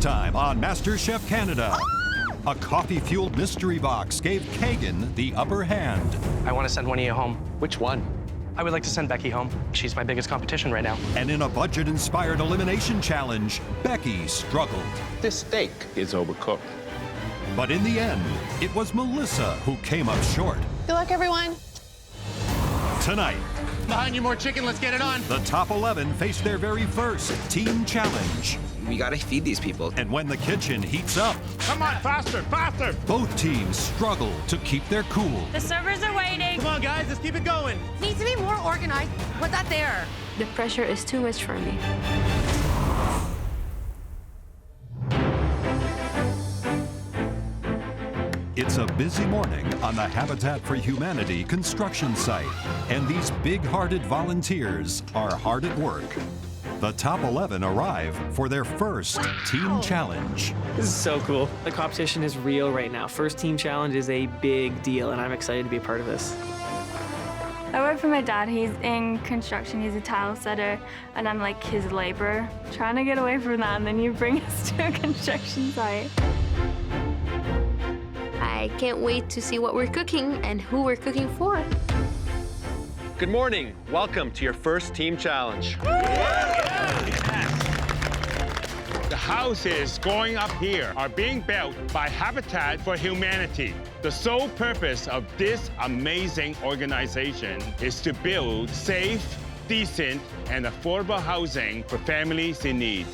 time on MasterChef Canada. A coffee-fueled mystery box gave Kagan the upper hand. I want to send one of you home. Which one? I would like to send Becky home. She's my biggest competition right now. And in a budget-inspired elimination challenge, Becky struggled. This steak is overcooked. But in the end, it was Melissa who came up short. Good luck, everyone. Tonight, Behind you, more chicken. Let's get it on. the top 11 face their very first team challenge. We gotta feed these people. And when the kitchen heats up, Come on, faster, faster. both teams struggle to keep their cool. The servers are waiting. Come on, guys. Let's keep it going. Needs to be more organized. Put that there. The pressure is too much for me. It's a busy morning on the Habitat for Humanity construction site, and these big-hearted volunteers are hard at work. The top 11 arrive for their first team challenge. This is so cool. The competition is real right now. First team challenge is a big deal, and I'm excited to be a part of this. I work for my dad. He's in construction. He's a tile setter, and I'm like his laborer. Trying to get away from that, and then you bring us to a construction site. I can't wait to see what we're cooking and who we're cooking for. Good morning. Welcome to your first team challenge. The houses going up here are being built by Habitat for Humanity. The sole purpose of this amazing organization is to build safe, decent, and affordable housing for families in need.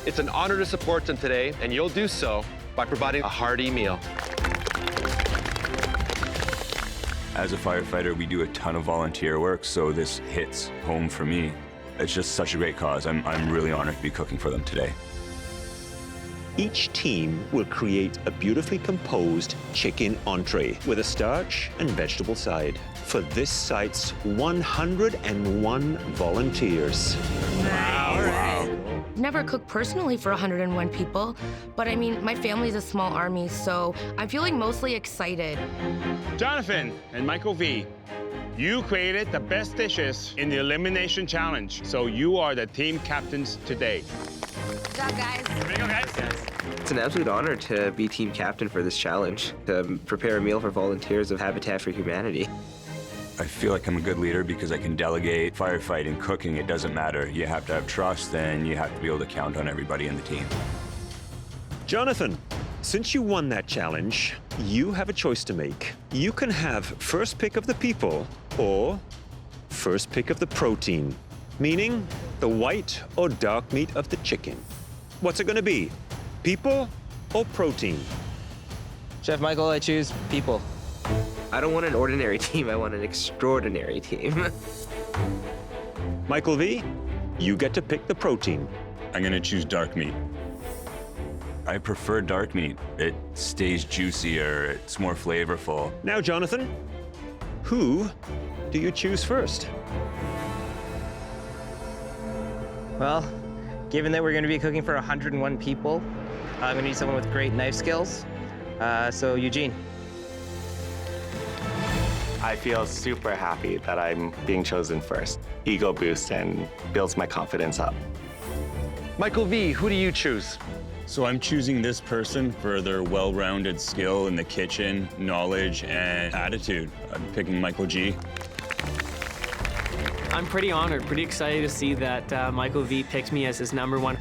It's an honor to support them today, and you'll do so by providing a hearty meal. As a firefighter, we do a ton of volunteer work, so this hits home for me. It's just such a great cause. I'm really honored to be cooking for them today. Each team will create a beautifully composed chicken entree with a starch and vegetable side for this site's 101 volunteers. Never cooked personally for 101 people, but I mean, my family's a small army, so I'm feeling mostly excited. Jonathan and Michael V, you created the best dishes in the elimination challenge, so you are the team captains today. Good job, guys. Here we go, guys. It's an absolute honor to be team captain for this challenge, to prepare a meal for volunteers of Habitat for Humanity. I feel like I'm a good leader because I can delegate firefighting, cooking, it doesn't matter. You have to have trust, and you have to be able to count on everybody in the team. Jonathan, since you won that challenge, you have a choice to make. You can have first pick of the people or first pick of the protein, meaning the white or dark meat of the chicken. What's it going to be? People or protein? Chef Michael, I choose people. I don't want an ordinary team, I want an extraordinary team. Michael V, you get to pick the protein. I'm gonna choose dark meat. I prefer dark meat. It stays juicier, it's more flavorful. Now, Jonathan, who do you choose first? Well, given that we're going to be cooking for 101 people, I'm going to need someone with great knife skills. So, Eugene. I feel super happy that I'm being chosen first. Ego boost and builds my confidence up. Michael V, who do you choose? So I'm choosing this person for their well-rounded skill in the kitchen, knowledge, and attitude. I'm picking Michael G. I'm pretty honored, pretty excited to see that Michael V picked me as his #1.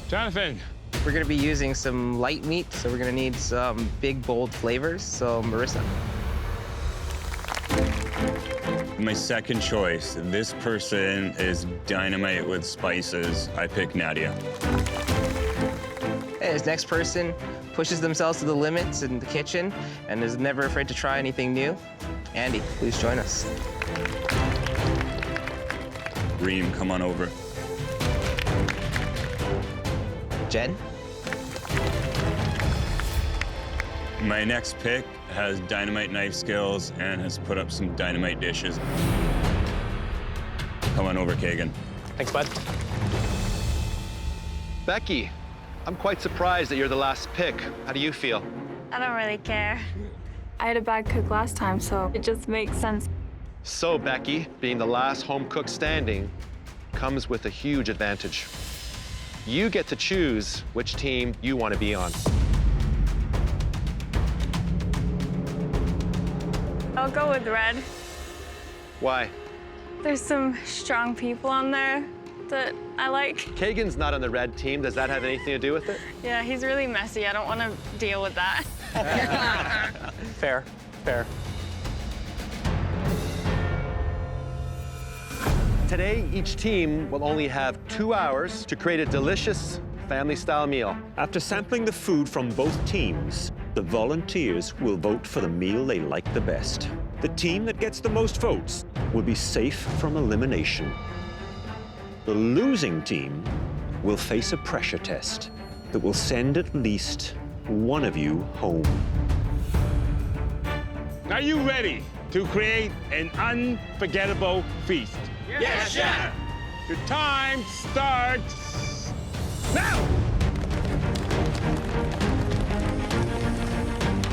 Jonathan. We're going to be using some light meat, so we're going to need some big, bold flavors. So, Marissa. My second choice, this person is dynamite with spices. I pick Nadia. Hey, this next person pushes themselves to the limits in the kitchen and is never afraid to try anything new. Andy, please join us. Reem, come on over. Jen? My next pick has dynamite knife skills and has put up some dynamite dishes. Come on over, Kagan. Thanks, bud. Becky, I'm quite surprised that you're the last pick. How do you feel? I don't really care. I had a bad cook last time, so it just makes sense. So, Becky, being the last home cook standing comes with a huge advantage. you get to choose which team you want to be on. I'll go with red. Why? There's some strong people on there that I like. Kagan's not on the red team. Does that have anything to do with it? Yeah, he's really messy. I don't want to deal with that. Fair, fair. Today, each team will only have 2 hours to create a delicious family-style meal. After sampling the food from both teams, the volunteers will vote for the meal they like the best. The team that gets the most votes will be safe from elimination. The losing team will face a pressure test that will send at least one of you home. Are you ready to create an unforgettable feast? Yes, Chef! Your time starts now!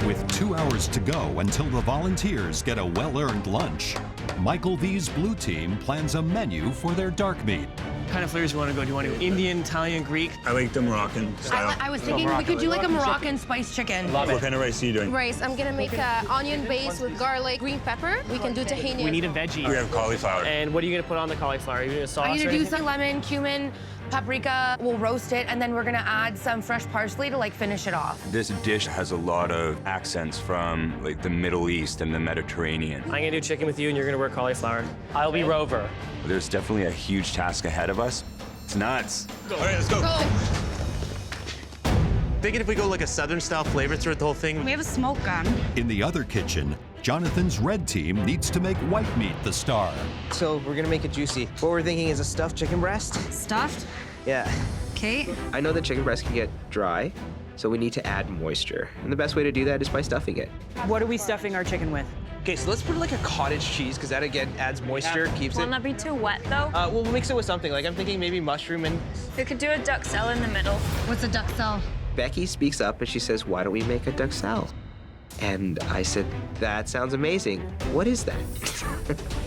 With 2 hours to go until the volunteers get a well-earned lunch, Michael V's blue team plans a menu for their dark meat. What kind of flavors do you want to go? Do you want to go Indian, Italian, Greek? I like the Moroccan style. I was thinking we could do like a Moroccan spiced chicken. What kind of rice are you doing? Rice. I'm gonna make onion base with garlic, green pepper. We can do tahini. We need a veggie. We have cauliflower. And what are you going to put on the cauliflower? Are you going to sauce I'm or gonna do anything? some lemon, cumin, paprika. We'll roast it, and then we're gonna add some fresh parsley to like finish it off. This dish has a lot of accents from like the Middle East and the Mediterranean. I'm going to do chicken with you, and you're going to work cauliflower. I'll be Rover. There's definitely a huge task ahead of us. It's nuts. All right, let's go. Thinking if we go like a Southern style flavor throughout the whole thing. We have a smoke gun. In the other kitchen, Jonathan's red team needs to make white meat the star. So we're gonna make it juicy. What we're thinking is a stuffed chicken breast. Stuffed? Yeah. Okay. I know that chicken breast can get dry, so we need to add moisture. And the best way to do that is by stuffing it. What are we stuffing our chicken with? Okay, so let's put like a cottage cheese, because that again adds moisture, keeps Won't it. that be too wet though? We'll mix it with something. Like I'm thinking maybe mushroom and. We could do a duxelle in the middle. What's a duxelle? Becky speaks up and she says, "Why don't we make a duxelle?" And I said, "That sounds amazing. What is that?"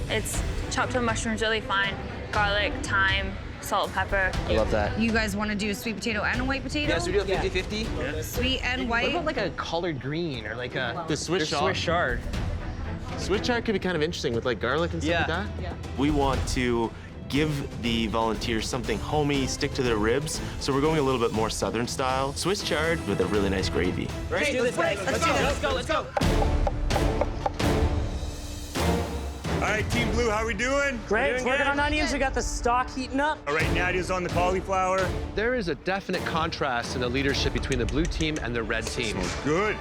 It's chopped up mushrooms really fine, garlic, thyme, salt, pepper. I love that. You guys want to do a sweet potato and a white potato? Yeah, so we do a 50-50. Yeah. Sweet and white. What about like a collard green or like a The Swiss chard? Swiss chard could be kind of interesting with like garlic and stuff like that. Yeah. We want to give the volunteers something homey, stick to their ribs. So we're going a little bit more Southern style. Swiss chard with a really nice gravy. Let's do this, guys. Let's do this. Let's go. All right, Team Blue, how we doing? Great. Working on onions. We got the stock heating up. All right, Nadia's on the cauliflower. There is a definite contrast in the leadership between the blue team and the red team. Good.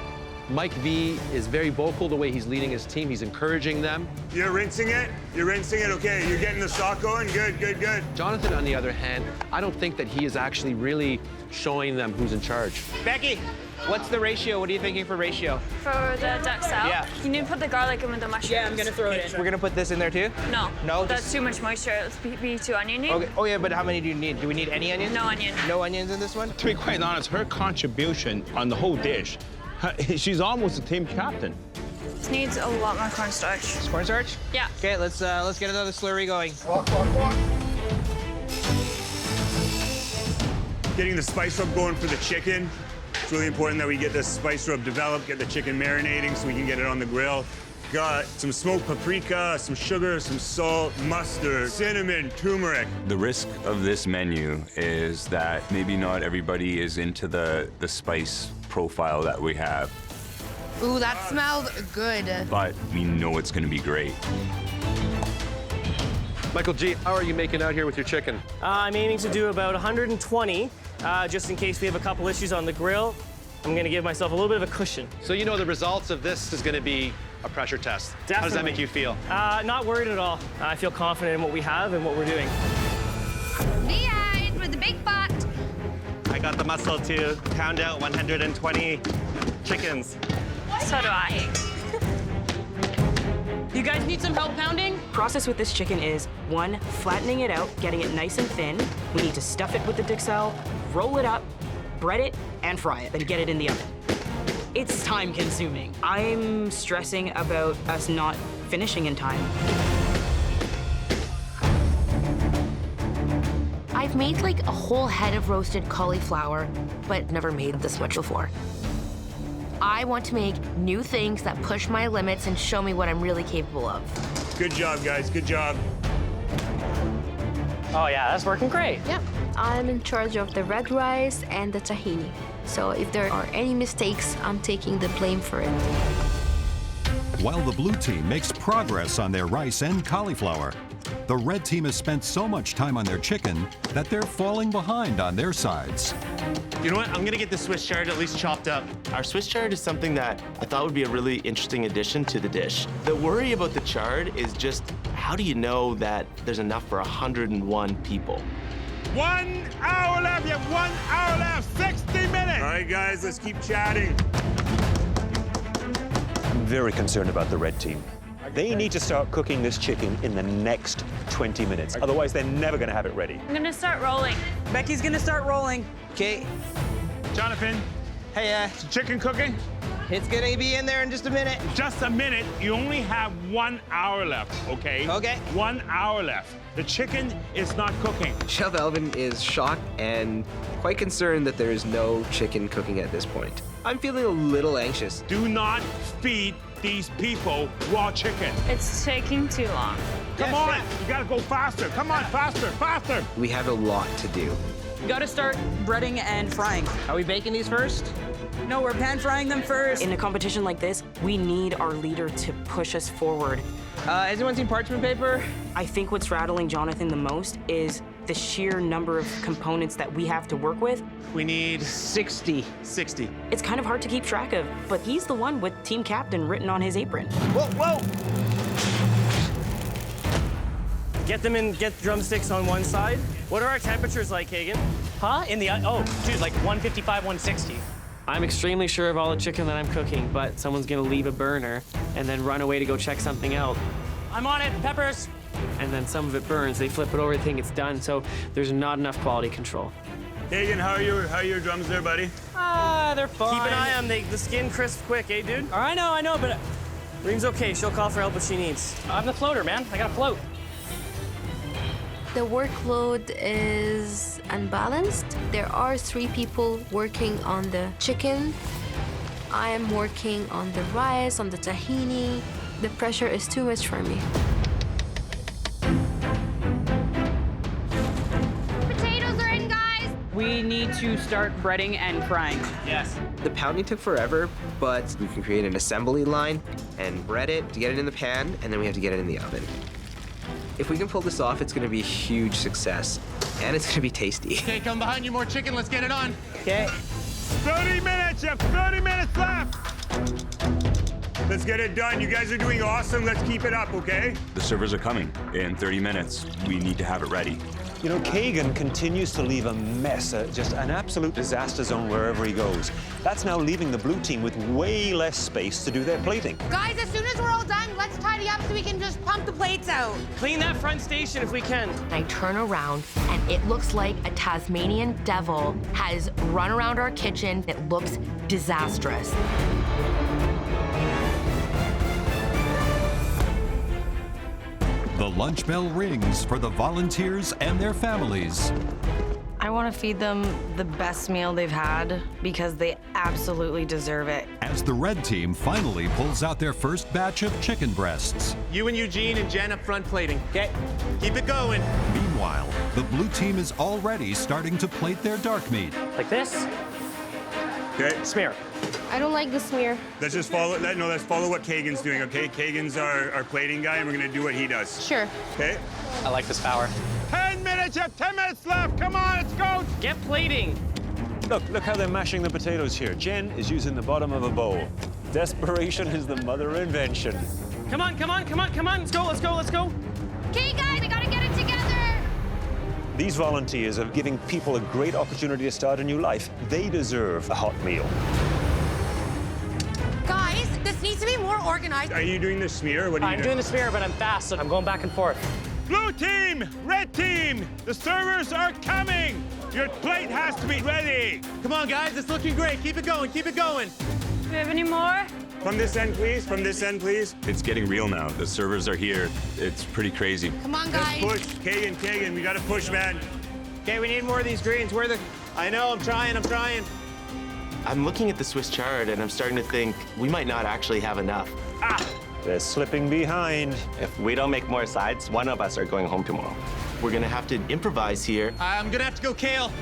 Mike V is very vocal the way he's leading his team. He's encouraging them. You're rinsing it? You're rinsing it, okay. You're getting the stock going? Good, good, good. Jonathan, on the other hand, I don't think that he is actually really showing them who's in charge. Becky, what's the ratio? What are you thinking for ratio? For the duxelle? Yeah. You need to put the garlic in with the mushrooms. Yeah, I'm gonna throw it in. We're gonna put this in there too? No. No? That's too much moisture. Let's be too oniony. Okay. Oh yeah, but how many do you need? Do we need any onions? No onion. No onions in this one? To be quite honest, her contribution on the whole dish, she's almost a team captain. This needs a lot more cornstarch. Cornstarch? Yeah. Okay, let's get another slurry going. Getting the spice rub going for the chicken. It's really important that we get the spice rub developed, get the chicken marinating so we can get it on the grill. Got some smoked paprika, some sugar, some salt, mustard, cinnamon, turmeric. The risk of this menu is that maybe not everybody is into the spice profile that we have, Ooh, that smells good. but we know it's going to be great. Michael G, how are you making out here with your chicken? I'm aiming to do about 120, just in case we have a couple issues on the grill. I'm going to give myself a little bit of a cushion. So you know the results of this is going to be a pressure test. Definitely. How does that make you feel? Not worried at all. I feel confident in what we have and what we're doing. Leah, with the big pot. I got the muscle to pound out 120 chickens. So do I. You guys need some help pounding? Process with this chicken is, 1, flattening it out, getting it nice and thin. We need to stuff it with the duxelle, roll it up, bread it, and fry it, then get it in the oven. It's time consuming. I'm stressing about us not finishing in time. I I've made like a whole head of roasted cauliflower, but never made this much before. I want to make new things that push my limits and show me what I'm really capable of. Good job, guys. Good job. Oh yeah, that's working great. Yeah. I'm in charge of the red rice and the tahini. So if there are any mistakes, I'm taking the blame for it. While the blue team makes progress on their rice and cauliflower, the red team has spent so much time on their chicken that they're falling behind on their sides. You know what? I'm gonna get the Swiss chard at least chopped up. Our Swiss chard is something that I thought would be a really interesting addition to the dish. The worry about the chard is just, how do you know that there's enough for 101 people? 1 hour left. You have 1 hour left. 60 minutes. All right, guys, let's keep chatting. I'm very concerned about the red team. They need to start cooking this chicken in the next 20 minutes. Otherwise, they're never going to have it ready. I'm gonna start rolling. Becky's gonna start rolling. Okay. Jonathan, Hey, is the chicken cooking? it's gonna be in there in just a minute. Just a minute. You only have 1 hour left, okay? Okay. 1 hour left. The chicken is not cooking. Chef Alvin is shocked and quite concerned that there is no chicken cooking at this point. I'm feeling a little anxious. Do not feed these people raw chicken. It's taking too long. Come on, you gotta go faster. Come on, faster, faster. We have a lot to do. We gotta start breading and frying. Are we baking these first? No, we're pan frying them first. In a competition like this, we need our leader to push us forward. Anyone seen parchment paper? I think what's rattling Jonathan the most is the sheer number of components that we have to work with. We need 60. 60. It's kind of hard to keep track of, but he's the one with team captain written on his apron. Whoa, whoa! Get drumsticks on one side. What are our temperatures like, Kagan? Huh? Dude, like 155, 160. I'm extremely sure of all the chicken that I'm cooking, but someone's gonna leave a burner and then run away to go check something out. I'm on it. Peppers. And then some of it burns. They flip it over, they think it's done, so there's not enough quality control. Hagen, how are your drums there, buddy? They're fine. Keep an eye on the skin crisp quick, eh, dude? I know, but Reem's okay. She'll call for help if she needs. I'm the floater, man. I gotta float. The workload is unbalanced. There are 3 people working on the chicken. I am working on the rice, on the tahini. The pressure is too much for me. Potatoes are in, guys. We need to start breading and frying. Yes. The pounding took forever, but we can create an assembly line and bread it to get it in the pan, and then we have to get it in the oven. If we can pull this off, it's gonna be a huge success, and it's gonna be tasty. Okay, come behind you, more chicken. Let's get it on. Okay. 30 minutes. You have 30 minutes left. Let's get it done. You guys are doing awesome. Let's keep it up, okay? The servers are coming in 30 minutes. We need to have it ready. You know, Kagan continues to leave a mess, just an absolute disaster zone wherever he goes. That's now leaving the blue team with way less space to do their plating. Guys, as soon as we're all done, let's tidy up so we can just pump the plates out. Clean that front station if we can. I turn around and it looks like a Tasmanian devil has run around our kitchen. It looks disastrous. The lunch bell rings for the volunteers and their families. I want to feed them the best meal they've had because they absolutely deserve it. As the red team finally pulls out their first batch of chicken breasts. You and Eugene and Jen up front plating. Okay, keep it going. Meanwhile, the blue team is already starting to plate their dark meat. Like this. Okay. Smear. I don't like the smear. Let's just follow. Let's follow what Kagan's doing, okay? Kagan's our plating guy, and we're gonna do what he does. Sure. Okay. I like this power. 10 minutes. You have 10 minutes left. Come on, let's go. Get plating. Look how they're mashing the potatoes here. Jen is using the bottom of a bowl. Desperation is the mother of invention. Come on. Let's go. Okay, guys, we gotta get it together. These volunteers are giving people a great opportunity to start a new life. They deserve a hot meal. Guys, this needs to be more organized. Are you doing the smear? What are you I'm doing the smear, but I'm fast, so I'm going back and forth. Blue team, red team, the servers are coming. Your plate has to be ready. Come on, guys. It's looking great. Keep it going. Do we have any more? From this end, please. From this end, please. It's getting real now. The servers are here. It's pretty crazy. Come on, guys. Let's push. Kagan, we gotta push, man. Okay, we need more of these greens. Where are the... I know, I'm trying. I'm looking at the Swiss chard and I'm starting to think we might not actually have enough. They're slipping behind. If we don't make more sides, one of us are going home tomorrow. We're gonna have to improvise here. I'm gonna have to go kale.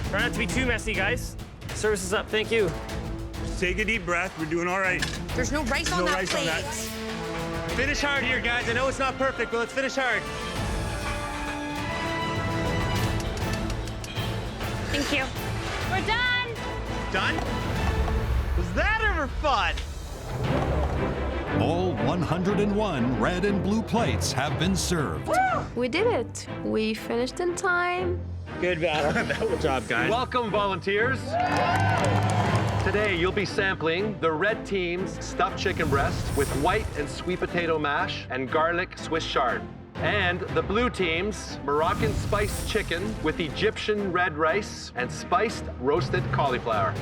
Try not to be too messy, guys. Service is up, thank you. Just take a deep breath. We're doing all right. There's no rice on that plate. Finish hard here, guys. I know it's not perfect, but let's finish hard. Thank you. We're done. Done? Was that ever fun? All 101 red and blue plates have been served. We did it. We finished in time. Good job, guys. Welcome, volunteers. Today, you'll be sampling the red team's stuffed chicken breast with white and sweet potato mash and garlic Swiss chard. And the blue team's Moroccan spiced chicken with Egyptian red rice and spiced roasted cauliflower.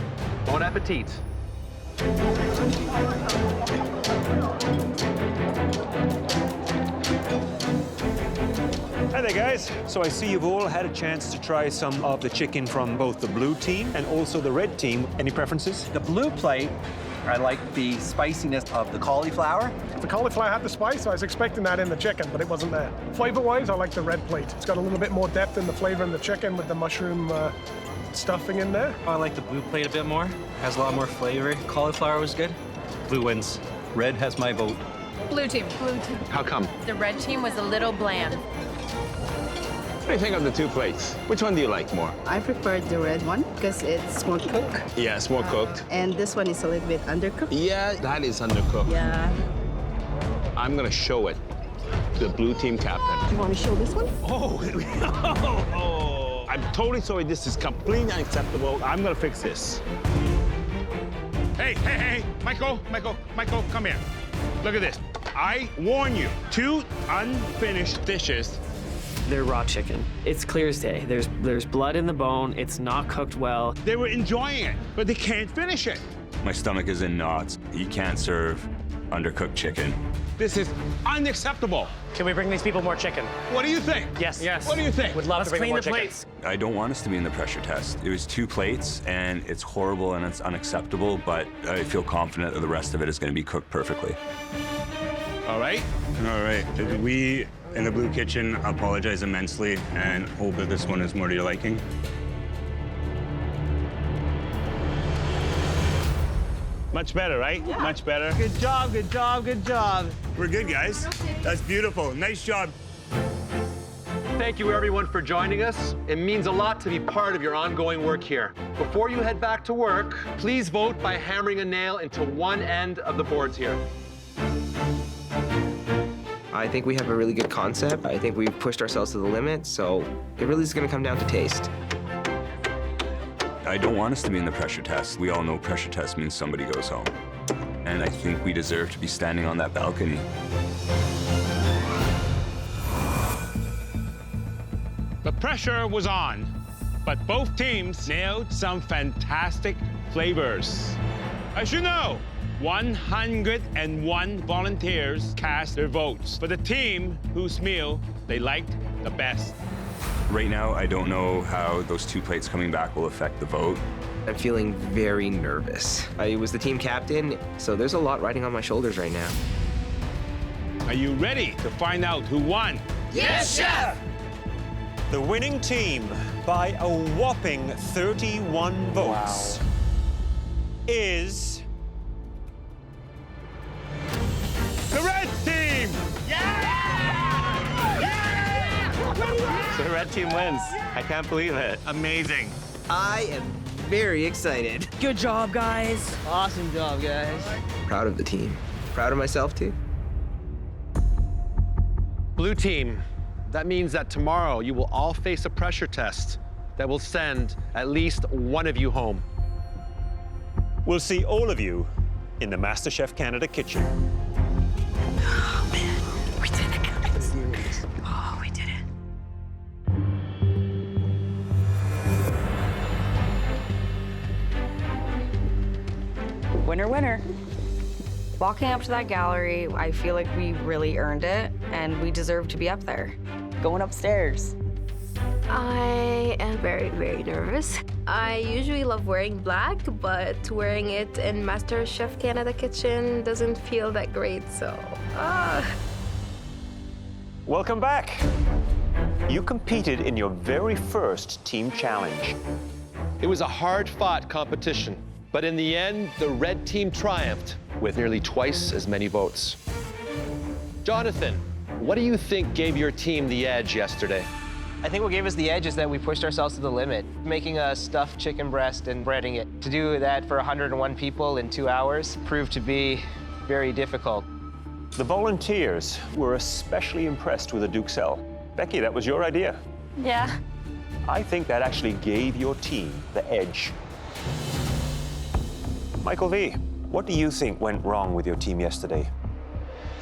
Bon appetit. Hi there, guys. So I see you've all had a chance to try some of the chicken from both the blue team and also the red team. Any preferences? The blue plate, I like the spiciness of the cauliflower. The cauliflower had the spice. I was expecting that in the chicken, but it wasn't there. Flavor-wise, I like the red plate. It's got a little bit more depth in the flavor in the chicken with the mushroom stuffing in there. I like the blue plate a bit more. Has a lot more flavor. Cauliflower was good. Blue wins. Red has my vote. Blue team. How come? The red team was a little bland. What do you think of the two plates? Which one do you like more? I prefer the red one because it's more cooked. Yeah, it's more cooked. And this one is a little bit undercooked. Yeah, that is undercooked. Yeah. I'm gonna show it to the blue team captain. Do you want to show this one? Oh, I'm totally sorry. This is completely unacceptable. I'm gonna fix this. Hey, Michael, come here. Look at this. I warn you, 2 unfinished dishes. They're raw chicken. It's clear as day. There's blood in the bone. It's not cooked well. They were enjoying it, but they can't finish it. My stomach is in knots. You can't serve undercooked chicken. This is unacceptable. Can we bring these people more chicken? What do you think? Yes. What do you think? Would love to bring clean more the chicken. plates. I don't want us to be in the pressure test. It was 2 plates, and it's horrible and it's unacceptable, but I feel confident that the rest of it is going to be cooked perfectly. All right. All right. We in the Blue Kitchen apologize immensely and hope that this one is more to your liking. Much better, right? Yeah. Much better. Good job. We're good, guys. That's beautiful. Nice job. Thank you, everyone, for joining us. It means a lot to be part of your ongoing work here. Before you head back to work, please vote by hammering a nail into one end of the boards here. I think we have a really good concept. I think we've pushed ourselves to the limit, so it really is going to come down to taste. I don't want us to be in the pressure test. We all know pressure test means somebody goes home. And I think we deserve to be standing on that balcony. The pressure was on, but both teams nailed some fantastic flavors. As you know, 101 volunteers cast their votes for the team whose meal they liked the best. Right now, I don't know how those 2 plates coming back will affect the vote. I'm feeling very nervous. I was the team captain, so there's a lot riding on my shoulders right now. Are you ready to find out who won? Yes, Chef! The winning team, by a whopping 31 votes, is the red team! The red team wins. I can't believe it. Amazing. I am very excited. Good job, guys. Awesome job, guys. Proud of the team. Proud of myself, too. Blue team, that means that tomorrow you will all face a pressure test that will send at least one of you home. We'll see all of you in the MasterChef Canada kitchen. Oh, man. We did it, guys. Oh, we did it. Winner, winner. Walking up to that gallery, I feel like we really earned it, and we deserve to be up there. going upstairs. I am very, very nervous. I usually love wearing black, but wearing it in MasterChef Canada kitchen doesn't feel that great, so... Welcome back. You competed in your very first team challenge. It was a hard-fought competition, but in the end, the red team triumphed with nearly twice as many votes. Jonathan, what do you think gave your team the edge yesterday? I think what gave us the edge is that we pushed ourselves to the limit. Making a stuffed chicken breast and breading it. To do that for 101 people in 2 hours proved to be very difficult. The volunteers were especially impressed with the Duxelles. Becky, that was your idea. Yeah. I think that actually gave your team the edge. Michael V., what do you think went wrong with your team yesterday?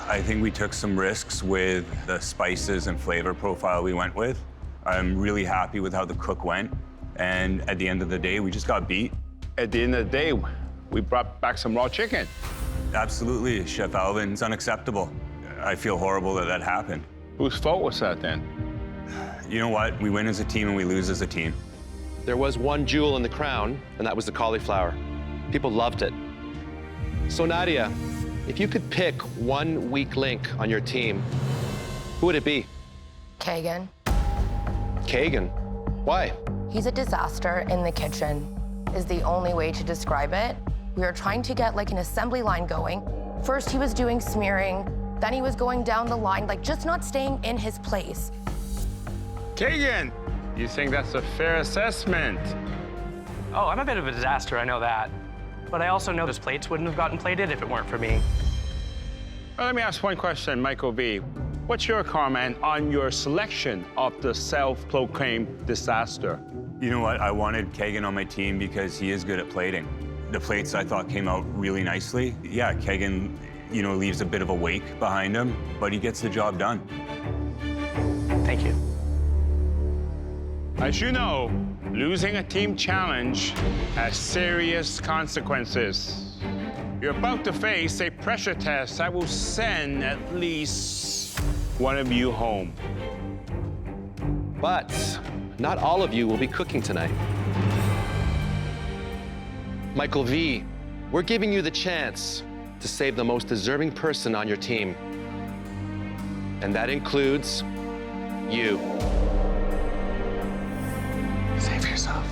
I think we took some risks with the spices and flavor profile we went with. I'm really happy with how the cook went. And at the end of the day, we just got beat. At the end of the day, we brought back some raw chicken. Absolutely, Chef Alvin. It's unacceptable. I feel horrible that that happened. Whose fault was that then? You know what? We win as a team and we lose as a team. There was one jewel in the crown, and that was the cauliflower. People loved it. So Nadia, if you could pick one weak link on your team, who would it be? Kagan. Kagan? Why? He's a disaster in the kitchen, is the only way to describe it. We were trying to get like an assembly line going. First he was doing smearing, then he was going down the line, like just not staying in his place. Kagan, you think that's a fair assessment? Oh, I'm a bit of a disaster, I know that. But I also know those plates wouldn't have gotten plated if it weren't for me. Well, let me ask one question, Michael V. What's your comment on your selection of the self-proclaimed disaster? You know what? I wanted Kagan on my team because he is good at plating. The plates I thought came out really nicely. Yeah, Kagan, leaves a bit of a wake behind him, but he gets the job done. Thank you. As you know, losing a team challenge has serious consequences. You're about to face a pressure test that will send at least one of you home. But not all of you will be cooking tonight. Michael V., we're giving you the chance to save the most deserving person on your team. And that includes you. Save yourself.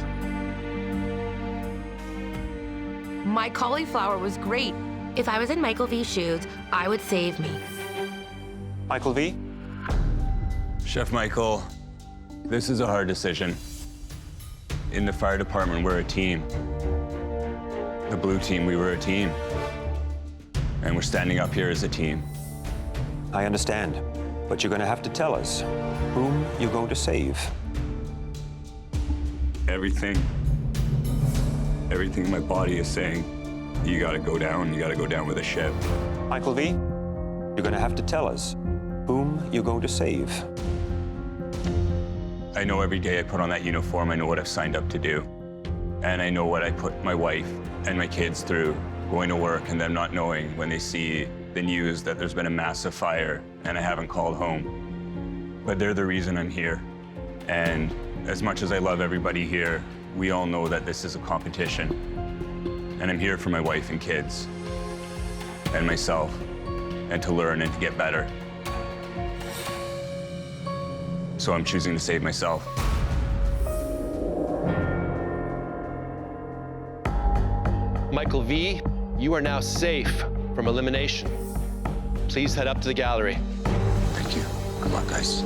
My cauliflower was great. If I was in Michael V's shoes, I would save me. Michael V.? Chef Michael, this is a hard decision. In the fire department, we're a team. The blue team, we were a team. And we're standing up here as a team. I understand, but you're gonna have to tell us whom you're going to save. Everything in my body is saying, you gotta go down with a ship. Michael V., you're gonna have to tell us whom you're going to save. I know every day I put on that uniform, I know what I've signed up to do. And I know what I put my wife and my kids through, going to work and them not knowing when they see the news that there's been a massive fire and I haven't called home. But they're the reason I'm here. And as much as I love everybody here, we all know that this is a competition. And I'm here for my wife and kids and myself and to learn and to get better. So I'm choosing to save myself. Michael V., you are now safe from elimination. Please head up to the gallery. Thank you. Good luck, guys.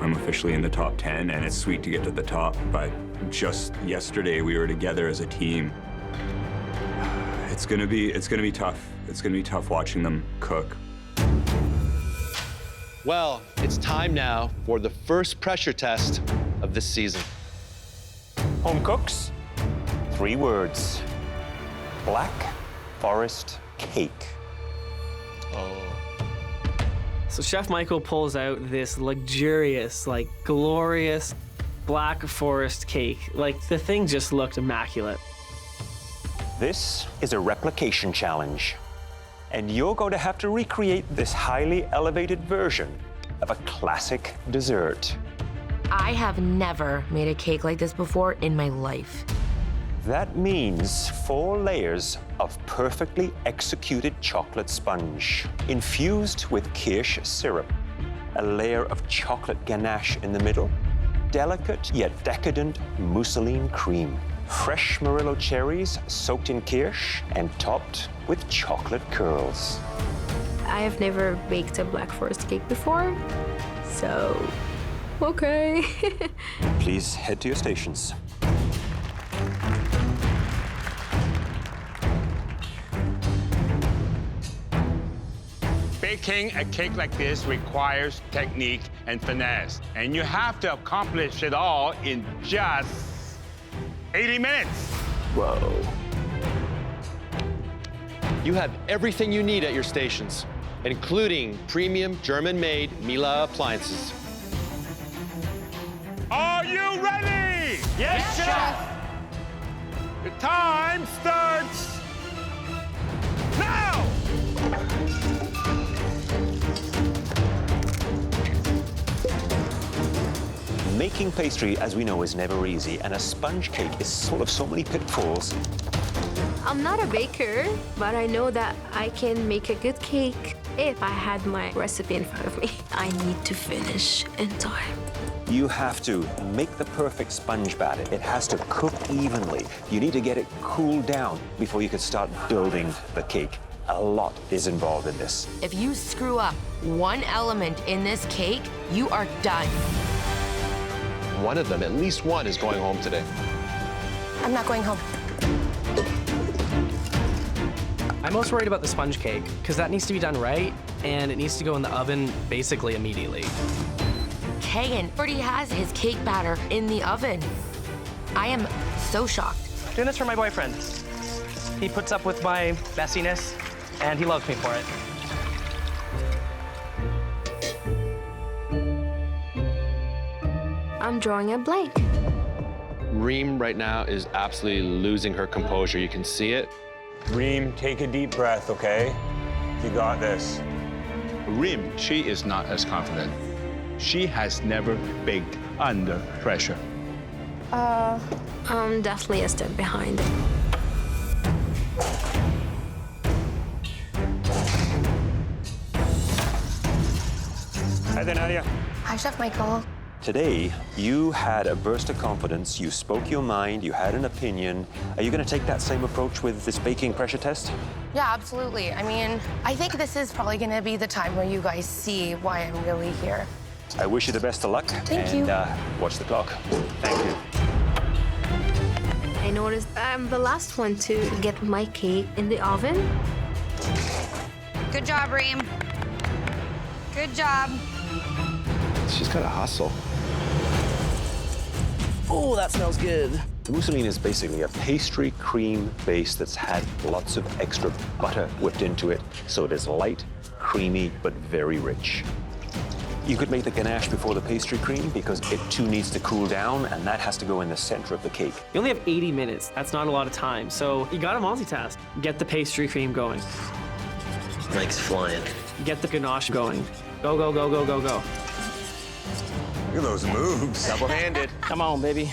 I'm officially in the top 10, and it's sweet to get to the top, but just yesterday we were together as a team. It's gonna be tough. It's gonna be tough watching them cook. Well, it's time now for the first pressure test of this season. Home cooks, 3 words. Black Forest cake. So Chef Michael pulls out this luxurious, glorious Black Forest cake. The thing just looked immaculate. This is a replication challenge. and you're going to have to recreate this highly elevated version of a classic dessert. I have never made a cake like this before in my life. That means 4 layers of perfectly executed chocolate sponge, infused with kirsch syrup, a layer of chocolate ganache in the middle, delicate yet decadent mousseline cream, fresh Murillo cherries soaked in kirsch and topped with chocolate curls. I have never baked a Black Forest cake before, so okay. Please head to your stations. Baking a cake like this requires technique and finesse, and you have to accomplish it all in just 80 minutes. Whoa. You have everything you need at your stations, including premium German-made Miele appliances. Are you ready? Yes, Chef. The time starts now! Making pastry, as we know, is never easy, and a sponge cake is full of so many pitfalls. I'm not a baker, but I know that I can make a good cake if I had my recipe in front of me. I need to finish in time. You have to make the perfect sponge batter. It has to cook evenly. You need to get it cooled down before you can start building the cake. A lot is involved in this. If you screw up one element in this cake, you are done. One of them, at least one, is going home today. I'm not going home. I'm most worried about the sponge cake, because that needs to be done right, and it needs to go in the oven basically immediately. Kagan already has his cake batter in the oven. I am so shocked. Doing this for my boyfriend. He puts up with my messiness, and he loves me for it. I'm drawing a blank. Reem right now is absolutely losing her composure. You can see it. Reem, take a deep breath, okay? You got this. Reem, she is not as confident. She has never baked under pressure. I'm definitely a step behind. Hi there, Nadia. Hi, Chef Michael. Today, you had a burst of confidence, you spoke your mind, you had an opinion. Are you going to take that same approach with this baking pressure test? Yeah, absolutely. I mean, I think this is probably going to be the time where you guys see why I'm really here. I wish you the best of luck. Thank you. Watch the clock. Thank you. I noticed I'm the last one to get my cake in the oven. Good job, Reem. Good job. She's got to hustle. Oh, that smells good. Mousseline is basically a pastry cream base that's had lots of extra butter whipped into it, so it is light, creamy, but very rich. You could make the ganache before the pastry cream because it too needs to cool down, and that has to go in the center of the cake. You only have 80 minutes. That's not a lot of time. So you gotta multitask. Get the pastry cream going. Mike's flying. Get the ganache going. Go, go, go, go, go, go. Look at those moves. Double-handed. Come on, baby.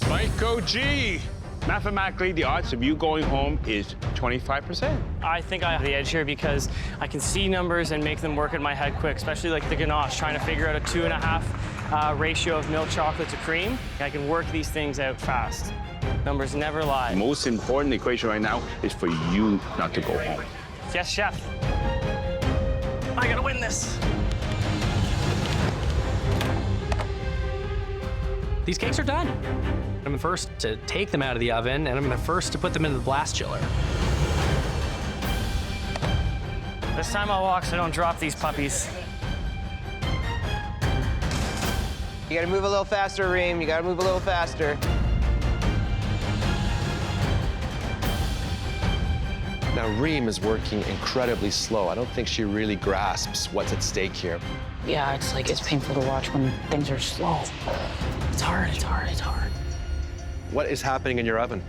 Mike OG. Mathematically, the odds of you going home is 25%. I think I have the edge here because I can see numbers and make them work in my head quick, especially like the ganache, trying to figure out a 2.5 ratio of milk chocolate to cream. I can work these things out fast. Numbers never lie. The most important equation right now is for you not to go home. Yes, chef. I gotta win this. These cakes are done. I'm the first to take them out of the oven, and I'm the first to put them into the blast chiller. This time I'll walk so I don't drop these puppies. You gotta move a little faster, Reem. You gotta move a little faster. Now, Reem is working incredibly slow. I don't think she really grasps what's at stake here. Yeah, it's painful to watch when things are slow. It's hard, it's hard, it's hard. What is happening in your oven?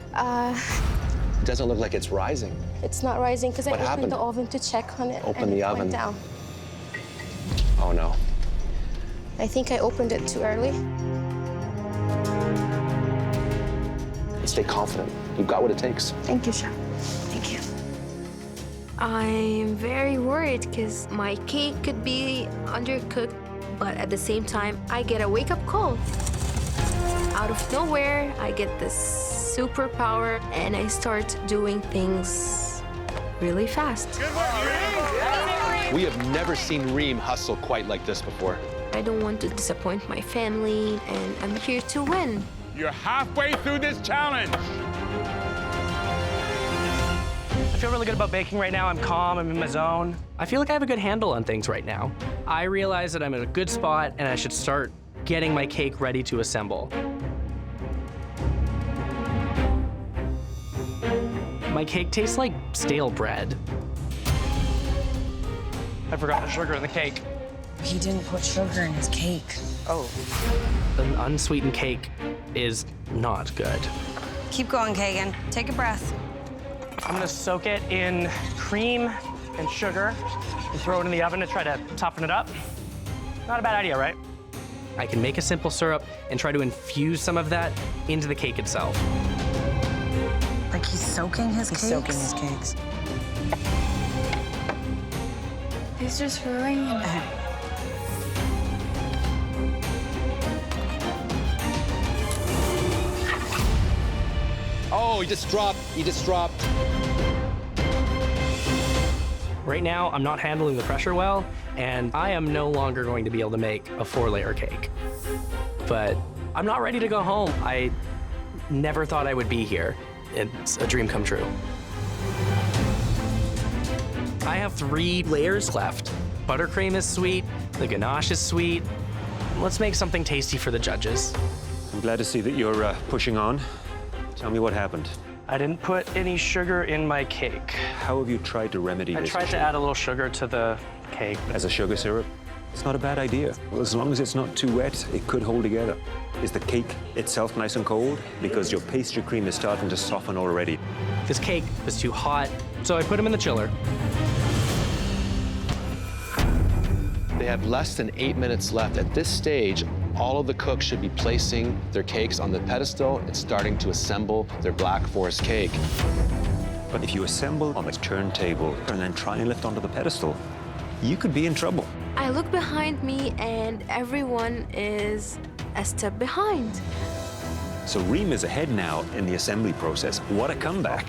doesn't look like it's rising. It's not rising because I What opened happened? the oven to check on it. Open and the it oven. Went down. Oh no. I think I opened it too early. Stay confident. You've got what it takes. Thank you, Chef. Thank you. I'm very worried because my cake could be undercooked, but at the same time, I get a wake-up call. Out of nowhere, I get this superpower and I start doing things really fast. We have never seen Reem hustle quite like this before. I don't want to disappoint my family, and I'm here to win. You're halfway through this challenge. I feel really good about baking right now. I'm calm, I'm in my zone. I feel like I have a good handle on things right now. I realize that I'm in a good spot and I should start getting my cake ready to assemble. My cake tastes like stale bread. I forgot the sugar in the cake. He didn't put sugar in his cake. Oh. An unsweetened cake is not good. Keep going, Kagan. Take a breath. I'm gonna soak it in cream and sugar and throw it in the oven to try to toughen it up. Not a bad idea, right? I can make a simple syrup and try to infuse some of that into the cake itself. Like he's soaking his cakes? Soaking his cakes. He's just ruining it. Oh, he just dropped. He just dropped. Right now, I'm not handling the pressure well, and I am no longer going to be able to make a 4-layer cake. But I'm not ready to go home. I never thought I would be here. It's a dream come true. I have 3 layers left. Buttercream is sweet, the ganache is sweet. Let's make something tasty for the judges. I'm glad to see that you're pushing on. Tell me what happened. I didn't put any sugar in my cake. How have you tried to remedy I this tried issue? to add a little sugar to the cake. As a sugar syrup? It's not a bad idea. Well, as long as it's not too wet, it could hold together. Is the cake itself nice and cold? Because your pastry cream is starting to soften already. This cake was too hot, so I put him in the chiller. They have less than 8 minutes left. At this stage, all of the cooks should be placing their cakes on the pedestal and starting to assemble their Black Forest cake. But if you assemble on the turntable and then try and lift onto the pedestal, you could be in trouble. I look behind me and everyone is a step behind. So Reem is ahead now in the assembly process. What a comeback.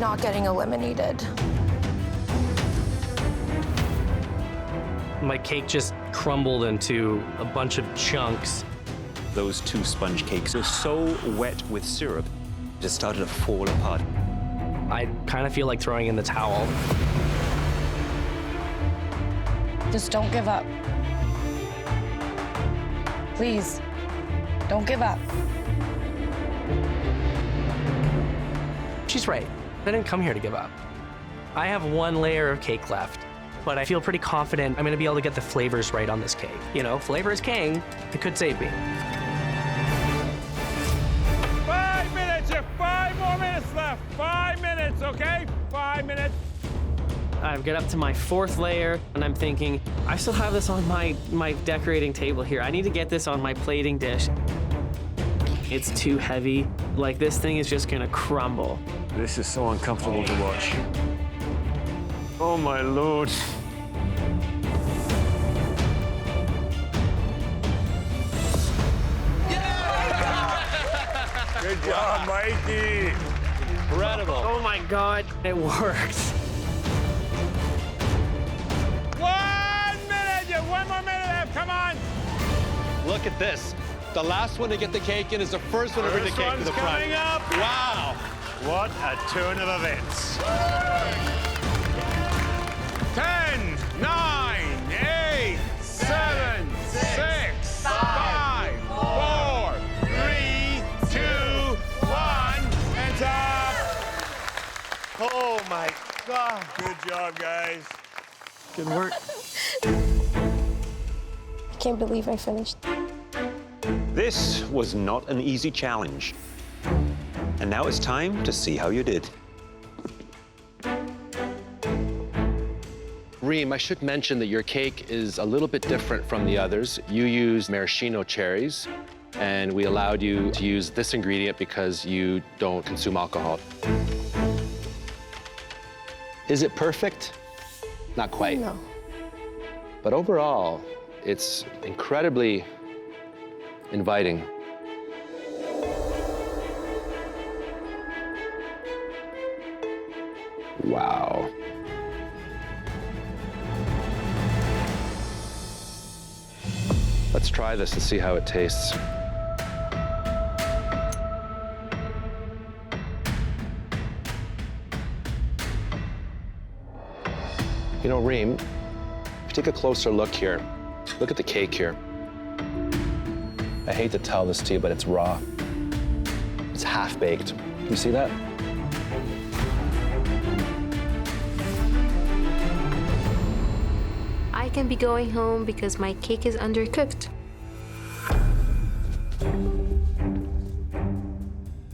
Not getting eliminated. My cake just crumbled into a bunch of chunks. Those 2 sponge cakes are so wet with syrup, it just started to fall apart. I kind of feel like throwing in the towel. Just don't give up. Please, don't give up. She's right. I didn't come here to give up. I have 1 layer of cake left, but I feel pretty confident I'm gonna be able to get the flavors right on this cake. You know, flavor is king. It could save me. 5 minutes, you have 5 more minutes left. 5 minutes, okay? 5 minutes. I get up to my 4th layer, and I'm thinking, I still have this on my decorating table here. I need to get this on my plating dish. It's too heavy. Like, this thing is just gonna crumble. This is so uncomfortable to watch. Oh, my Lord. Good job, Mikey. Incredible. Oh my God, it worked. 1 minute, you have 1 more minute left, come on. Look at this. The last one to get the cake in is the first one to bring the cake to the front. Coming up. Wow. What a turn of events. 10, 9, 8, 7, 6, 5, 4, 3, 2, 1, and up. Oh my God. Good job, guys. Good work. I can't believe I finished. This was not an easy challenge. And now it's time to see how you did. Reem, I should mention that your cake is a little bit different from the others. You use maraschino cherries, and we allowed you to use this ingredient because you don't consume alcohol. Is it perfect? Not quite. No. But overall, it's incredibly inviting. Wow. Let's try this and see how it tastes. You know, Reem, if you take a closer look here, look at the cake here. I hate to tell this to you, but it's raw. It's half-baked. You see that? I can be going home because my cake is undercooked.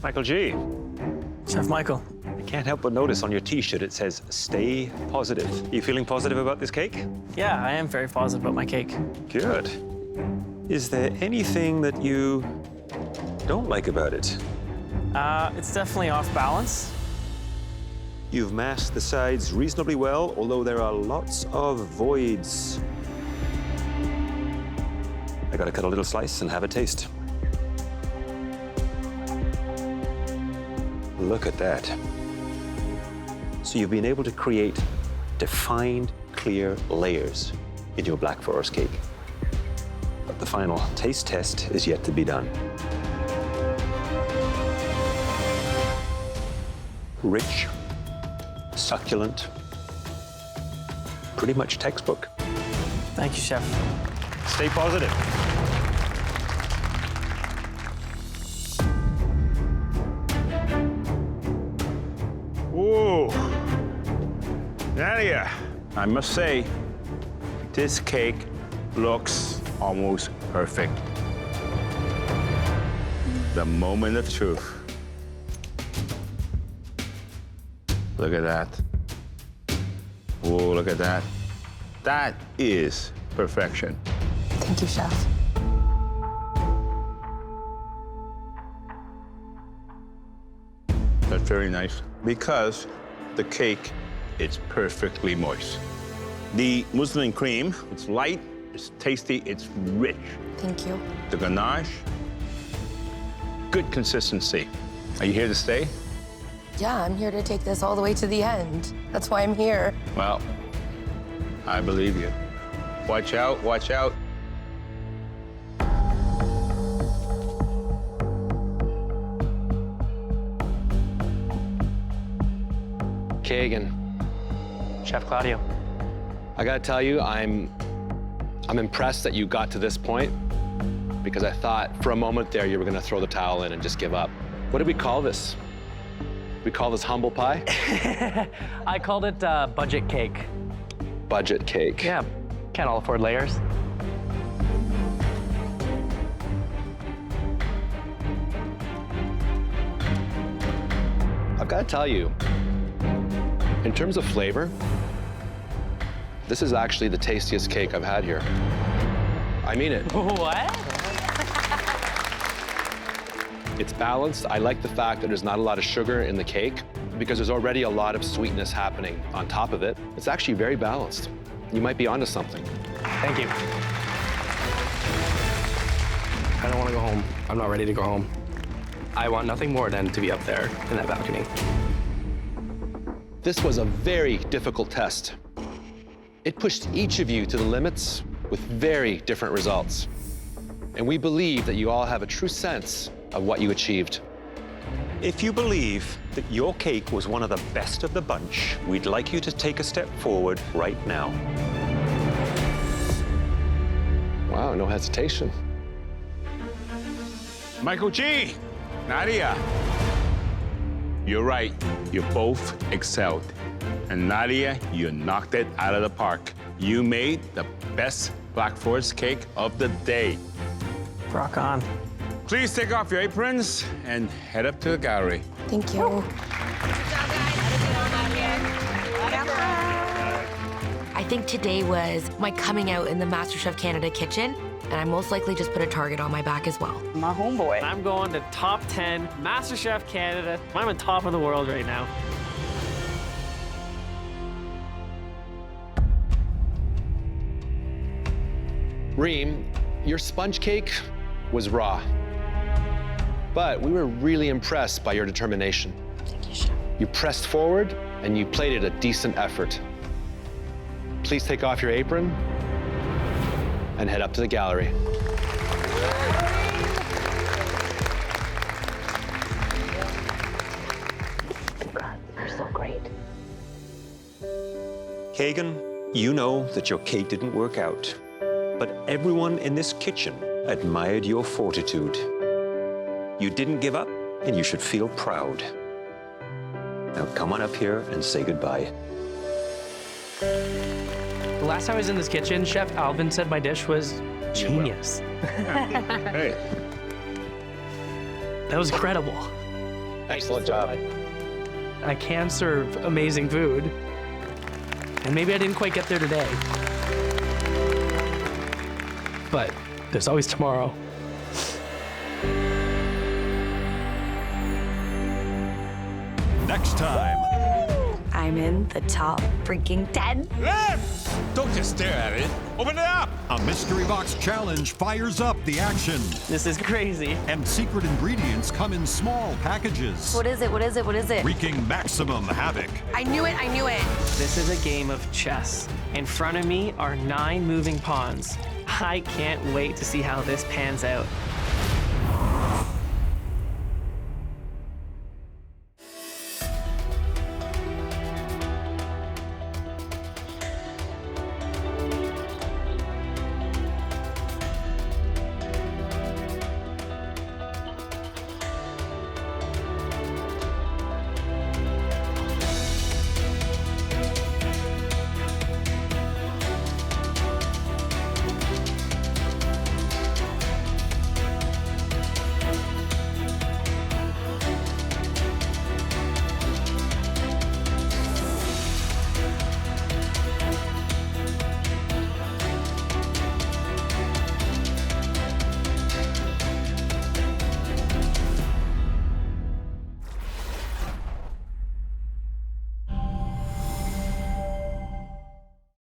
Michael G. Chef Michael. I can't help but notice on your T-shirt it says, stay positive. Are you feeling positive about this cake? Yeah, I am very positive about my cake. Good. Is there anything that you don't like about it? It's definitely off balance. You've masked the sides reasonably well, although there are lots of voids. I gotta cut a little slice and have a taste. Look at that. So you've been able to create defined, clear layers in your Black Forest cake. But the final taste test is yet to be done. Rich, succulent, pretty much textbook. Thank you, Chef. Stay positive. Whoa. Nadia, I must say, this cake looks almost perfect. The moment of truth. Look at that. Whoa, look at that. That is perfection. Thank you, Chef. That's very nice because the cake is perfectly moist. The muslin cream, it's light, it's tasty, it's rich. Thank you. The ganache, good consistency. Are you here to stay? Yeah, I'm here to take this all the way to the end. That's why I'm here. Well, I believe you. Watch out, watch out. Kagan. Chef Claudio. I gotta tell you, I'm impressed that you got to this point because I thought for a moment there you were gonna throw the towel in and just give up. What do we call this? We call this humble pie? I called it budget cake. Budget cake. Yeah, can't all afford layers. I've gotta tell you, in terms of flavor, this is actually the tastiest cake I've had here. I mean it. What? It's balanced. I like the fact that there's not a lot of sugar in the cake because there's already a lot of sweetness happening on top of it. It's actually very balanced. You might be onto something. Thank you. I don't want to go home. I'm not ready to go home. I want nothing more than to be up there in that balcony. This was a very difficult test. It pushed each of you to the limits with very different results. And we believe that you all have a true sense of what you achieved. If you believe that your cake was one of the best of the bunch, we'd like you to take a step forward right now. Wow, no hesitation. Michael G. Nadia. You're right. You both excelled. And Nadia, you knocked it out of the park. You made the best Black Forest cake of the day. Rock on. Please take off your aprons and head up to the gallery. Thank you. I think today was my coming out in the MasterChef Canada kitchen, and I most likely just put a target on my back as well. My homeboy. I'm going to top 10 MasterChef Canada. I'm on top of the world right now. Reem, your sponge cake was raw. But we were really impressed by your determination. Thank you, Chef. You pressed forward and you plated a decent effort. Please take off your apron and head up to the gallery. You're so great. Kagan, you know that your cake didn't work out, but everyone in this kitchen admired your fortitude. You didn't give up, and you should feel proud. Now come on up here and say goodbye. The last time I was in this kitchen, Chef Alvin said my dish was genius. Hey. That was incredible. Excellent job. I can serve amazing food, and maybe I didn't quite get there today. But there's always tomorrow. Next time. I'm in the top freaking 10. Don't just stare at it. Open it up. A mystery box challenge fires up the action. This is crazy. And secret ingredients come in small packages. What is it? What is it? What is it? Wreaking maximum havoc. I knew it. I knew it. This is a game of chess. In front of me are 9 moving pawns. I can't wait to see how this pans out.